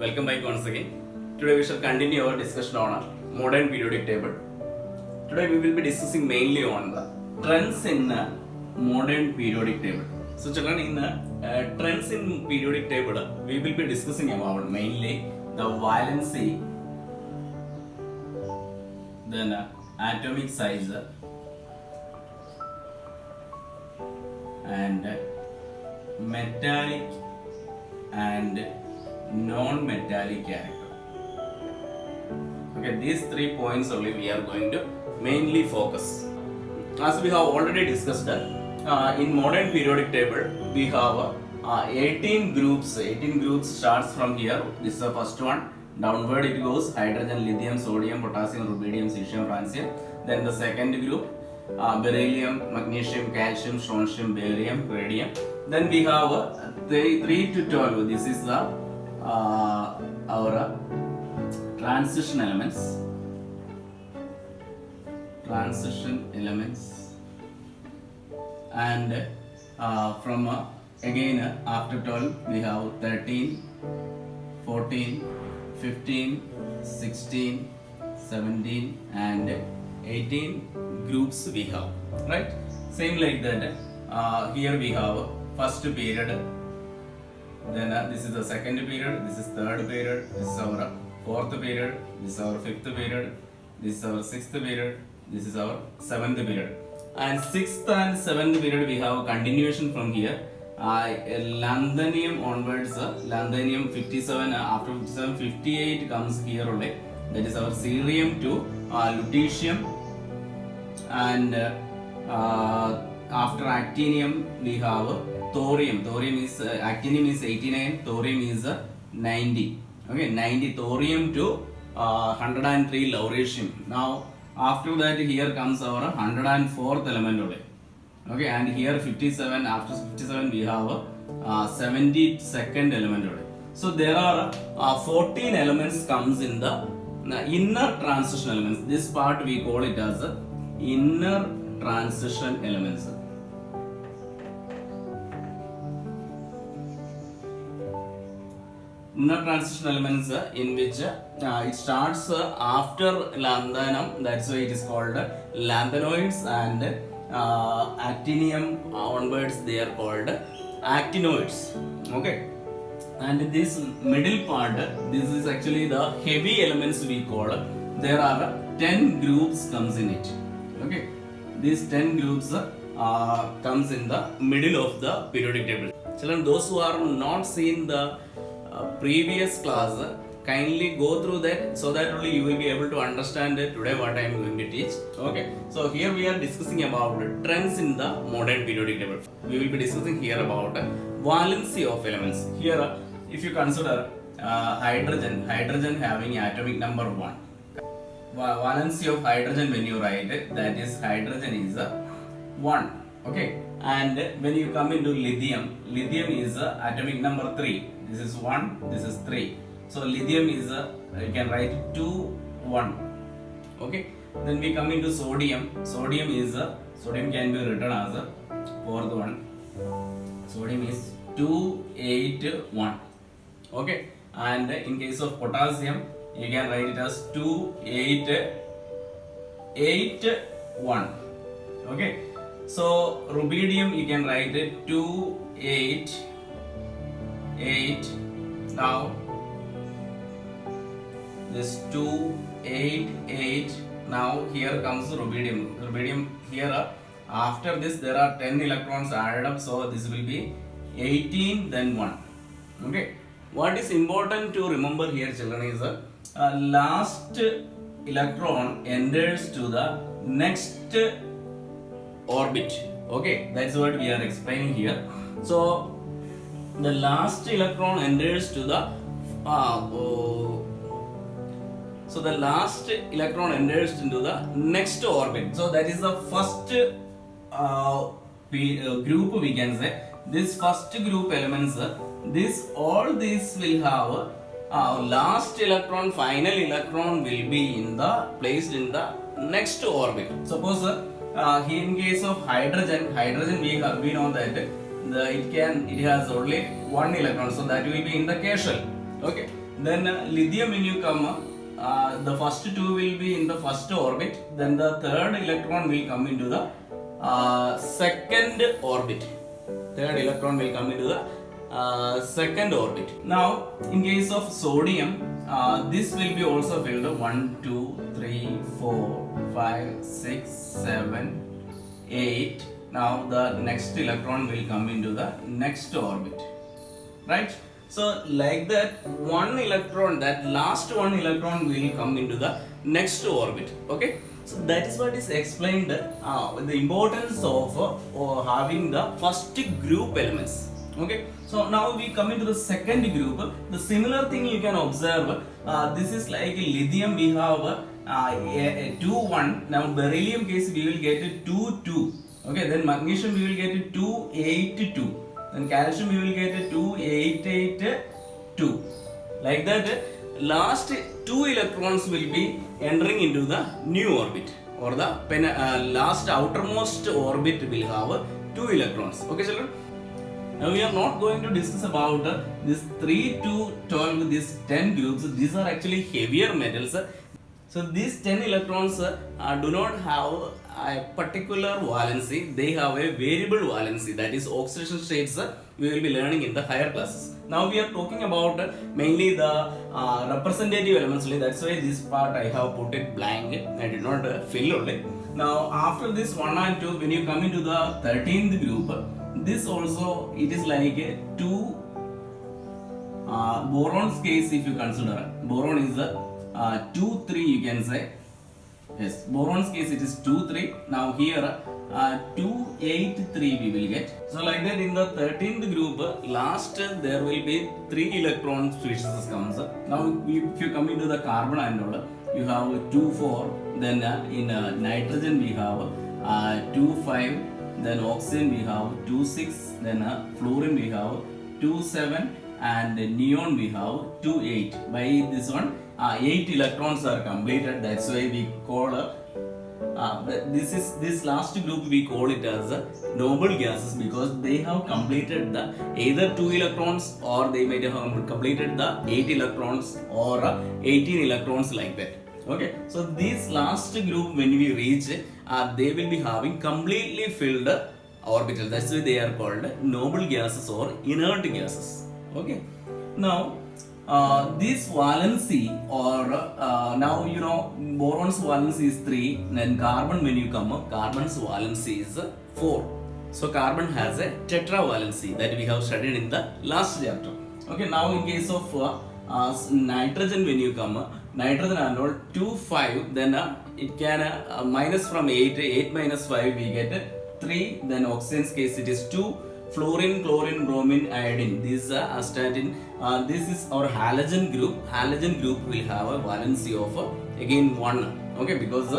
Welcome back once again. Today we shall continue our discussion on a modern periodic table. Today we will be discussing mainly on the trends in a modern periodic table. So children, in the trends in periodic table, we will be discussing about mainly the valency, then atomic size, and metallic and non-metallic character. Okay, these 3 points only we are going to mainly focus. As we have already discussed, in modern periodic table we have 18 groups. 18 groups starts from here. This is the first one. Downward it goes: hydrogen, lithium, sodium, potassium, rubidium, cesium, francium. Then the second group: beryllium, magnesium, calcium, strontium, barium, radium. Then we have 3 to 12. This is the our transition elements. And from again after 12 we have 13, 14, 15, 16, 17 and 18 groups we have, right? Same like that. Here we have first period, then this is the second period, this is third period, this is our fourth period, this is our fifth period, this is our sixth period, this is our seventh period. And sixth and seventh period we have continuation from here. Lanthanum onwards, lanthanum 57, after 57, 58 comes here only. That is our cerium to lutetium. And after actinium we have thorium. Thorium is actinium is 89, thorium is 90. Okay, 90 thorium to 103 lauretium. Now after that here comes our 104th element only. Okay, and here 57, after 57 we have 72nd element only. So there are 14 elements comes in the inner transition elements. This part we call it as inner transition elements. Inner transition elements in which it starts after lanthanum, that's why it is called lanthanoids, and actinium onwards they are called actinoids. Okay, and this middle part, this is actually the heavy elements we call. There are 10 groups comes in it. Okay, these 10 groups comes in the middle of the periodic table. Children, those who are not seen the previous class, kindly go through that, so that only you will be able to understand today what I am going to teach. Okay, so here we are discussing about trends in the modern periodic table. We will be discussing here about valency of elements. Here, if you consider hydrogen having atomic number 1. Valency of hydrogen, when you write it, that is hydrogen is 1. Okay, and when you come into lithium is atomic number 3. This is 1, this is 3. So lithium is you can write 2, 1. Okay, then we come into sodium. Sodium can be written as a fourth one. Sodium is 2, 8, 1. Okay, and in case of potassium, you can write it as 2, 8, 8, 1. Okay, so rubidium you can write it 2, 8, 8. Now this 2, 8, 8. Now here comes rubidium. Rubidium here, after this there are 10 electrons added up, so this will be 18 then 1. Okay, what is important to remember here, children, is last electron enters to the next orbit. Okay, that's what we are explaining here. So the last electron enters to the so the last electron enters into the next orbit. So that is the first group, we can say. This first group elements, all these will have last electron, final electron will be placed in the next orbit. Suppose in case of hydrogen we know that it has only one electron, so that will be in the K shell. Okay, Then lithium, when you come, the first two will be in the first orbit. Then the third electron will come into the second orbit. Third electron will come into the second orbit. Now, in case of sodium, this will be also filled 1, 2, 3, 4, 5, 6, 7, 8. Now the next electron will come into the next orbit, right? So like that, one electron, that last one electron will come into the next orbit. Okay, so that is what is explained the importance of having the first group elements. Okay, so now we come into the second group. The similar thing you can observe. This is like lithium. We have 2 1. Now beryllium case we will get 2 2. Okay, then magnesium we will get 2 8 2. Then calcium we will get 2 8 8 2. Like that, last 2 electrons will be entering into the new orbit, or the last outermost orbit will have 2 electrons. Okay, children. Now we are not going to discuss about this 3 to 12, these 10 groups. These are actually heavier metals. So these 10 electrons do not have a particular valency. They have a variable valency, that is oxidation states we will be learning in the higher classes. Now we are talking about mainly the representative elements only. That's why this part I have put it blank. I did not fill only. Now after this 1 and 2, when you come into the 13th group, this also it is like a 2 boron's case. If you consider boron is 2 3, you can say. Yes, boron's case it is 2 3. Now here 2 8 3 we will get. So like that, in the 13th group, last there will be 3 electron species comes. Now if you come into the carbon and all, you have 2 4. Then in nitrogen we have 2 5. Then oxygen we have 2 6. Then fluorine we have 2 7. And neon we have 2 8. By this one 8 electrons are completed. That's why we call this last group we call it as noble gases, because they have completed the either 2 electrons, or they might have completed the 8 electrons or 18 electrons, like that. Okay, so this last group when we reach, they will be having completely filled orbital. That's why they are called noble gases or inert gases. Okay, now this valency, or now you know boron's valency is 3, then carbon, when you come, carbon's valency is 4. So carbon has a tetravalency that we have studied in the last chapter. Okay, now in case of nitrogen, when you come, nitrogen and all 2 5, then it can minus from 8 minus 5 we get 3. Then oxygen's case it is 2. Fluorine, chlorine, bromine, iodine, these are astatine. This is our halogen group. Halogen group will have a valency of again 1. Okay, because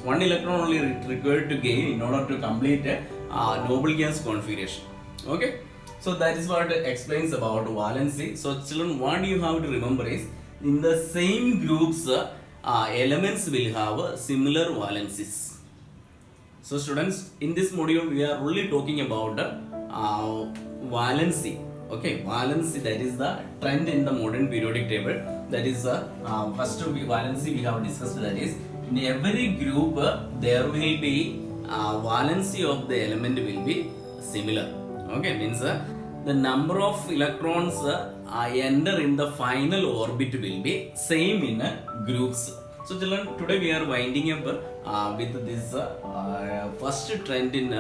1 electron only required to gain in order to complete a noble gas configuration. Okay, so that is what explains about valency. So children, what you have to remember is, in the same groups, elements will have similar valencies. So students, in this module we are only talking about valency. Okay, valency, that is the trend in the modern periodic table. That is first valency we have discussed. That is, in every group there will be valency of the element will be similar. Okay, means the number of electrons enter in the final orbit will be same in groups. So children, today we are winding up with this first trend in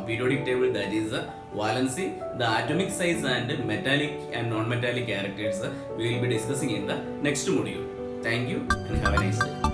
periodic table, that is valency, the atomic size and metallic and non-metallic characters we will be discussing in the next module. Thank you and have a nice day.